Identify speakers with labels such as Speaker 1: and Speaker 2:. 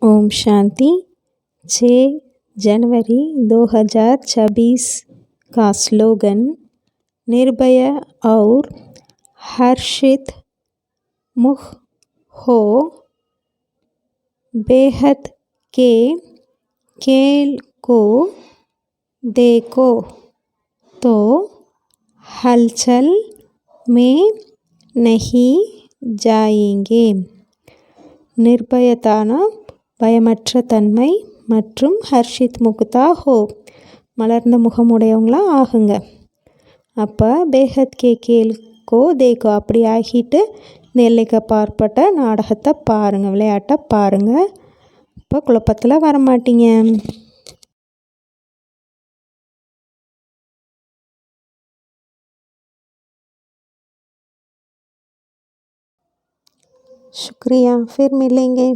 Speaker 1: ओम शांति। 6 जनवरी 2026 का स्लोगन निर्भय और हर्षित मुख हो, बेहद के खेल को देखो तो हलचल में नहीं जाएंगे. நிர்பயதான பயமற்ற தன்மை மற்றும் ஹர்ஷித் முக்தா ஹோ, மலர்ந்த முகமுடையவங்களா ஆகுங்க. அப்போ பேஹத் கே கேல்கோ தேக்கோ, அப்படி ஆகிட்டு இந்த எல்லைக்கு அப்பாற்பட்ட நாடகத்தை பாருங்கள், விளையாட்டை பாருங்கள். இப்போ குழப்பத்தில் வரமாட்டீங்க. शुक्रिया, फिर मिलेंगे.